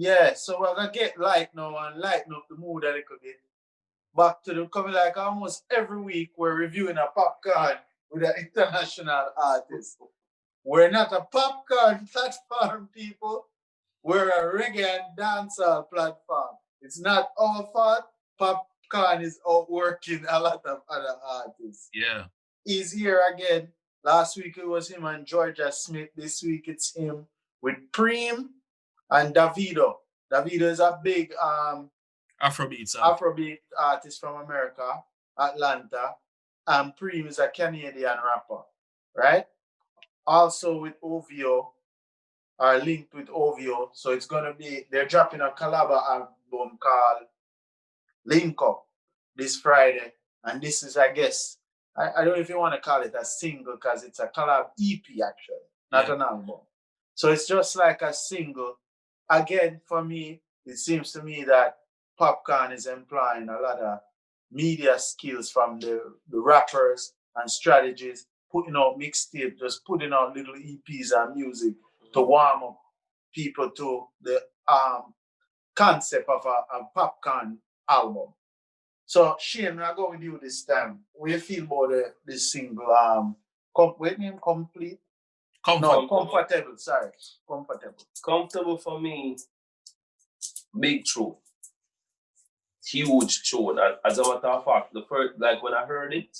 Yeah, so we're gonna get light now and lighten up the mood a little bit. Back to the coming like almost every week we're reviewing a popcorn with an international artist. We're not a popcorn platform, people. We're a reggae and dancehall platform. It's not our fault. Popcorn is outworking a lot of other artists. Yeah. He's here again. Last week it was him and Georgia Smith. This week it's him with Preme and Davido. Davido is a big Afrobeat artist from America, Atlanta. And Preme is a Canadian rapper, right? Also with OVO, are linked with OVO. So it's gonna be they're dropping a collab album called Link Up this Friday. And this is, I guess, I don't know if you want to call it a single because it's a collab EP actually, not an album. So it's just like a single. Again, for me, it seems to me that Popcaan is employing a lot of media skills from the rappers and strategies, putting out mixtape, just putting out little EPs and music to warm up people to the concept of a Popcaan album. So Shane, I go with you this time. What do you feel about this single? Wait, name complete? No, comfortable. Sorry, comfortable. Comfortable for me. Big tune, huge tune. And as a matter of fact, the first, like when I heard it,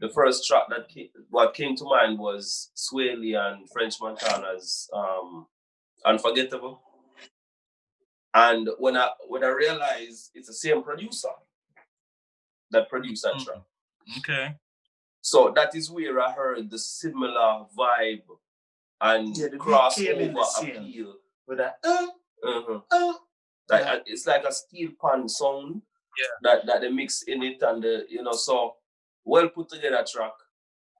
the first track what came to mind was Swaley and French Montana's Unforgettable. And when I realized it's the same producer that produced that track. Okay. So that is where I heard the similar vibe and crossover appeal. With that, it's like a steel pan sound. Yeah. That they mix in it and so well put together track,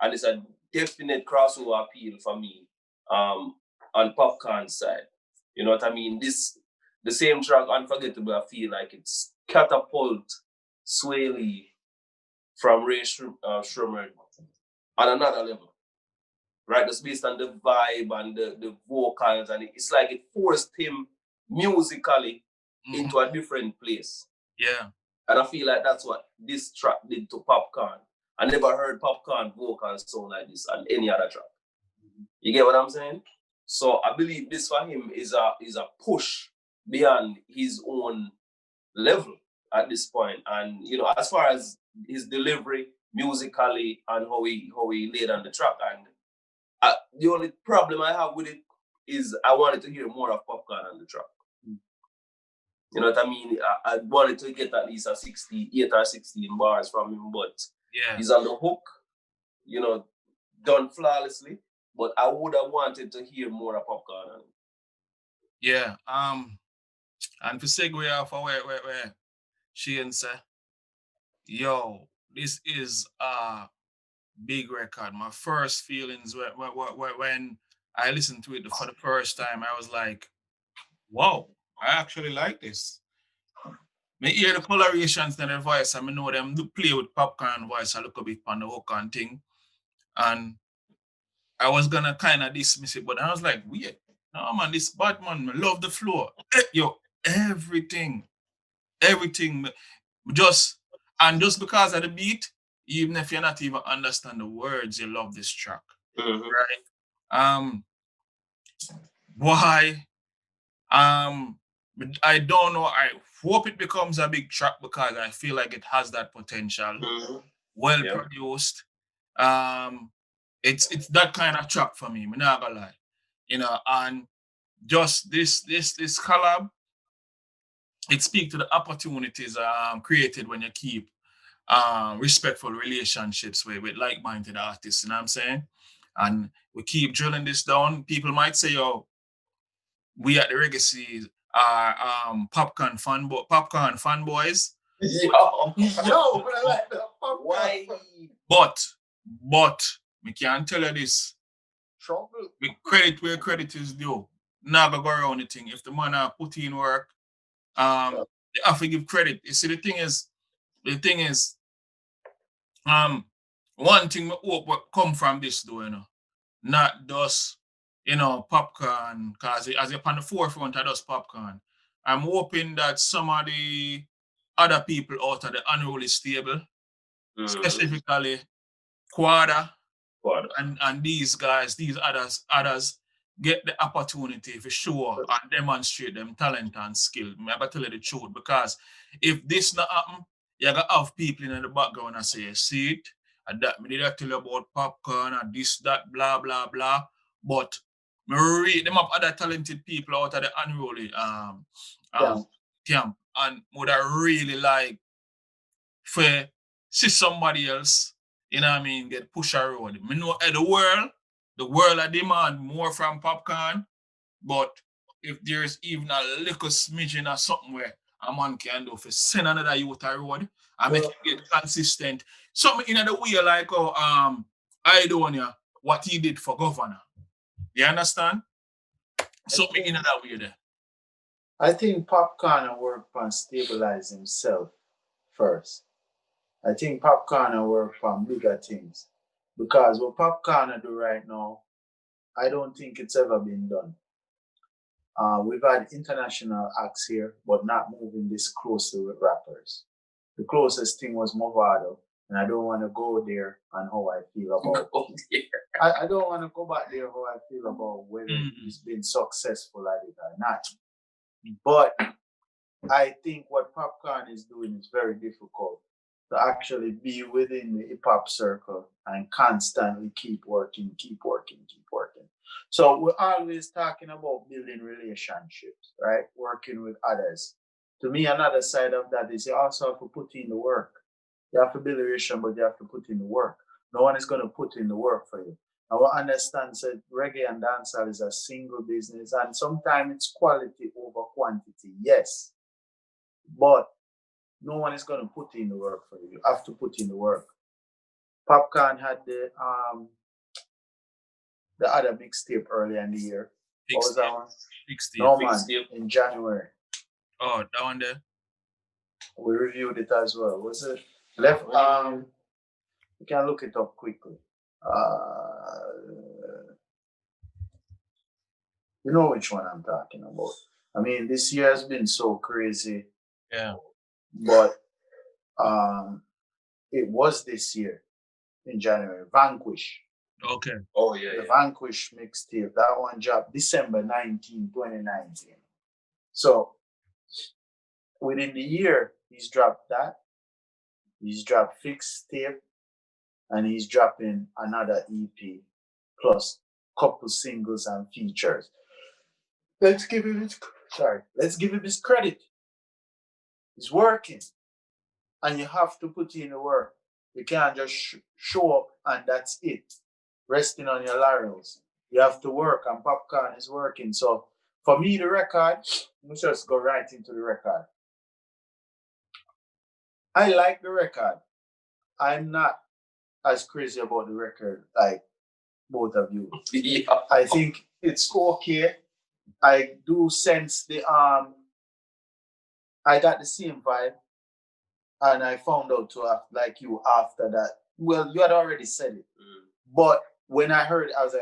and it's a definite crossover appeal for me. On Popcaan side, you know what I mean. The same track, Unforgettable. I feel like it's catapult Swaley from Ray Shrummer on another level, right? That's based on the vibe and the vocals, and it's like it forced him musically into a different place. Yeah. And I feel like that's what this track did to Popcaan. I never heard Popcaan vocals sound like this on any other track. You get what I'm saying? So I believe this for him is a push beyond his own level at this point. And as far as his delivery musically and how he laid on the track, and the only problem I have with it is I wanted to hear more of Popcaan on the track. You know what I mean? I wanted to get at least 8 or 16 bars from him, but he's on the hook, done flawlessly. But I would have wanted to hear more of Popcaan. Yeah. And to segue off of where Shane said, yo, this is a big record. My first feelings when I listened to it for the first time, I was like, wow, I actually like this. I hear the colorations and the voice, and I know them do play with Popcaan voice a little bit on the hook and thing. And I was gonna kind of dismiss it, but I was like, weird. No man, this bad man, I love the flow. Yo, everything. Just because of the beat, even if you're not even understand the words, you love this track. Right? Why? I don't know. I hope it becomes a big track because I feel like it has that potential. Well produced. It's that kind of track for me. I'm not gonna lie. And just this collab, it speaks to the opportunities created when you keep respectful relationships with like-minded artists. You know what I'm saying? And we keep drilling this down. People might say, "Yo, we at the Reggaecy are Popcaan fanboys." Yo, why? But we can't tell you this. We credit where credit is due. Never go around the thing. If the man put in work, they have to give credit. You see, the thing is, one thing we hope will come from this though, not just Popcaan, because as you're on the forefront of just Popcaan, I'm hoping that some of the other people out of the unruly stable, specifically Quada and these guys, these others get the opportunity for sure and demonstrate them talent and skill. I gotta tell you the truth, because if this not happen, you gotta have people in the background and say, see it, and that me did I tell you about Popcaan and this, that, blah, blah, blah. But them have other talented people out of the unruly camp, and would I really like for see somebody else, you know what I mean, get push a road. Me know the world I demand more from Popcaan, but if there's even a little smidgen or something where a man can do for send another youth a road and make it get consistent. Something in the way like I don't know what he did for governor. You understand? Something in that way there. I think Popcaan work on stabilize himself first. I think Popcaan work on bigger things. Because what Popcaan do right now, I don't think it's ever been done. We've had international acts here, but not moving this closely with rappers. The closest thing was Movado, and I don't want to go there and how I feel about it. I don't want to go back there how I feel about whether he's been successful at it or not. But I think what Popcaan is doing is very difficult to actually be within the hip hop circle and constantly keep working. So we're always talking about building relationships, right? Working with others. To me, another side of that is you also have to put in the work. You have to build a relationship, but you have to put in the work. No one is going to put in the work for you. I will understand that reggae and dancehall is a single business, and sometimes it's quality over quantity, yes. But no one is going to put in the work for you. You have to put in the work. Popcaan had the other mixtape earlier in the year. What was that one? No man, in January. Oh, that one there. We reviewed it as well. Was it left? You can look it up quickly. You know which one I'm talking about. I mean, this year has been so crazy. Yeah. But it was this year in January. Vanquish. Okay. Oh, yeah. The Vanquish mixtape. That one dropped December 19, 2019. So within the year, he's dropped that. He's dropped Fixed Tape. And he's dropping another EP plus couple singles and features. Let's give him his credit. He's working. And you have to put in the work. You can't just show up and that's it. Resting on your laurels. You have to work, and Popcaan is working. So for me, the record, let's just go right into the record. I like the record. I'm not as crazy about the record like both of you. Yeah. I think it's okay. I do sense the I got the same vibe, and I found out to have, like you after that. Well, you had already said it, but when I heard it, I was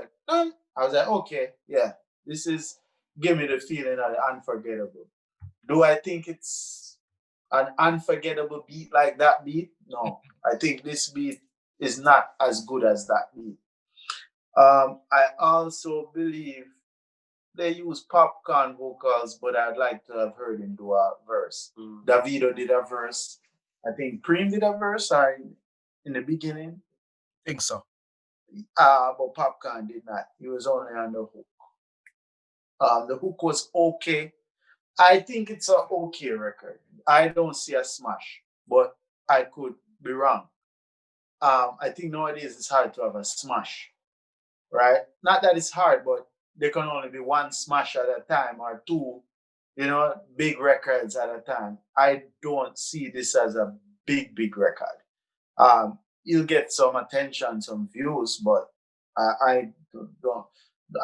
like, okay, yeah, this is give me the feeling of the unforgettable. Do I think it's an unforgettable beat like that beat? No, I think this beat is not as good as that beat. I also believe they use Popcaan vocals, but I'd like to have heard him do a verse. Davido did a verse. I think Preme did a verse in the beginning. I think so. But Popcaan did not. He was only on the hook. The hook was okay. I think it's an okay record. I don't see a smash, but I could be wrong. I think nowadays it's hard to have a smash, right? Not that it's hard, but there can only be one smash at a time or two, big records at a time. I don't see this as a big record. You'll get some attention, some views, but I don't.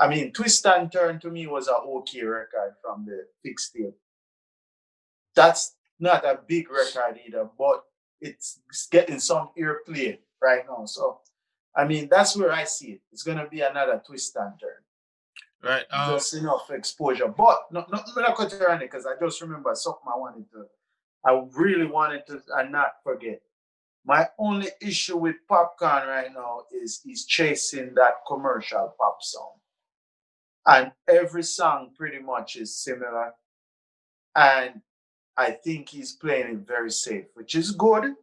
I mean, Twist and Turn to me was an okay record from the Fixed Tape. That's not a big record either, but it's getting some airplay right now. So, I mean, that's where I see it. It's going to be another Twist and Turn. Right. Just enough exposure. But not cut you on it because I just remember something I really wanted to and not forget. My only issue with Popcaan right now is he's chasing that commercial pop song. And every song pretty much is similar. And I think he's playing it very safe, which is good.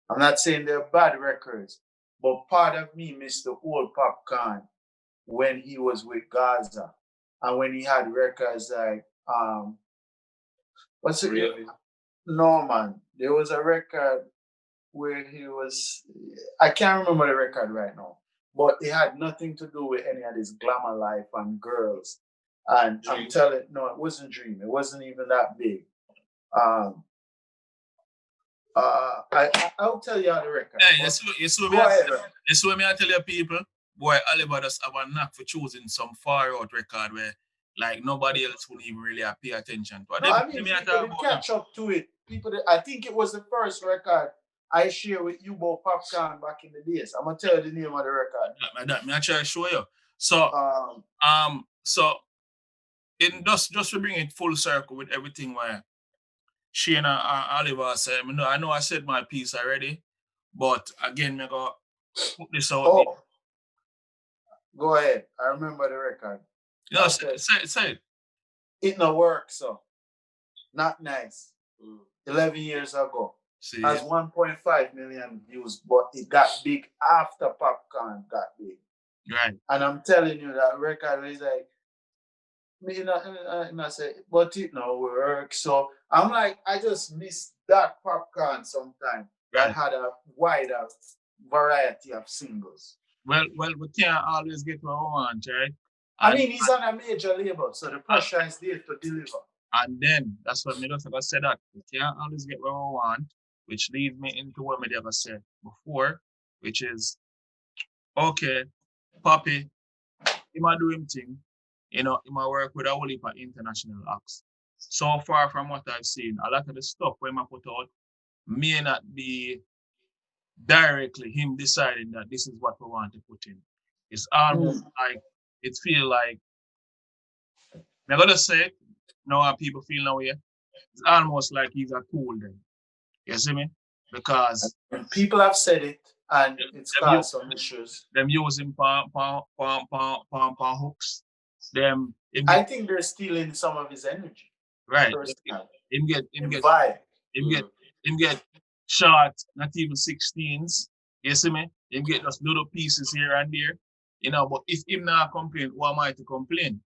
I'm not saying they're bad records, but part of me missed the old Popcaan when he was with Gaza and when he had records like what's it? Really? No man, there was a record where he was. I can't remember the record right now, but it had nothing to do with any of this glamour life and girls. And Dream. I'm telling, no, it wasn't Dream. It wasn't even that big. Um, I'll tell you on the record. Yeah, Go ahead. you see me I tell you people, boy, Oliver just have a knack for choosing some far out record where like nobody else would even really pay attention to. No, I mean, people did catch up to it. I think it was the first record I share with you about Popcaan back in the days. I'm gonna tell you the name of the record. Me I try to show you. So so it just to bring it full circle with everything where Shane and Oliver said, I know I said my piece already, but again, I go put this out. Oh, go ahead. I remember the record. No, say it. It no work, so not nice. 11 years ago. See, has 1.5 million views, but it got big after Popcaan got big. Right. And I'm telling you that record is like, I say, but it no work. So I'm like, I just miss that Popcaan sometime that had a wider variety of singles. Well, we can't always get what we want, right? I mean, he's on a major label, so the pressure is there to deliver. And then that's what me just said that we can't always get what we want, which leads me into what me ever said before, which is okay, Poppy, he might do him thing, he might work with a whole heap of international acts. So far from what I've seen, a lot of the stuff we might put out may not be directly him deciding that this is what we want to put in. It's almost like it feel like I'm gonna say how people feel now here. It's almost like he's a tool then. You see me? Because people have said it and it's caused some issues. Them using hooks. I think they're stealing some of his energy. Right. Him get shot, not even 16s. You see me? Him get just little pieces here and there. But if him not complain, who am I to complain?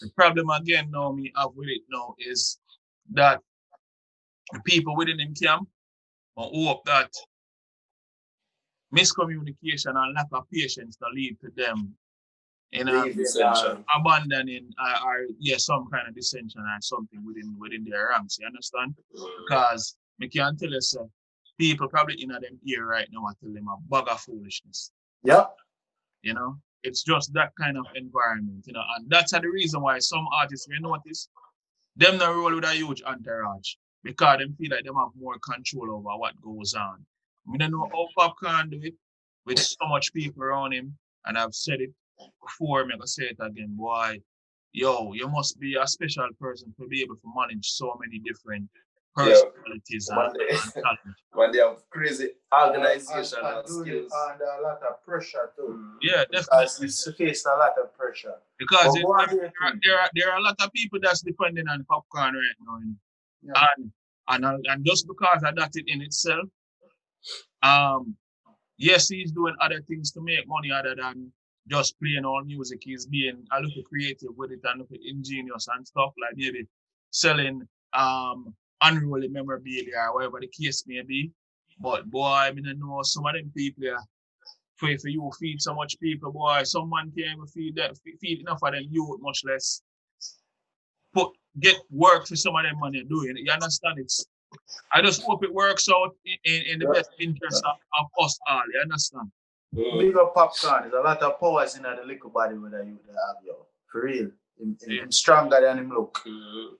The problem again now me have with it now is that the people within him camp hope that miscommunication and lack of patience to lead to them abandoning some kind of dissension or something within their ranks. You understand? Because me can tell you, sir, people probably in them ear right now I tell them a bag of foolishness. Yep. It's just that kind of environment, and that's the reason why some artists, you notice, them not roll with a huge entourage because them feel like them have more control over what goes on. We don't know how Popcaan do it with so much people around him, and I've said it before, I'm gonna say it again, boy. Yo, you must be a special person to be able to manage so many different personalities and talent. When they have crazy organization and skills. And a lot of pressure too. Yeah, definitely. It's faced a lot of pressure. Because there are a lot of people that's depending on Popcaan right now. Yeah. And just because of that in itself, yes, he's doing other things to make money other than just playing all music. He's being a little creative with it and a little ingenious and stuff, like maybe selling unruly memorabilia or whatever the case may be. But boy, I know some of them people for you feed so much people, boy, some man can't even feed enough of them youth, much less get work for some of them money doing. You understand? I just hope it works out in the best interest of us all. You understand? Big up Popcaan. There's a lot of powers in the little body with you have, yo. For real. Him stronger than him look.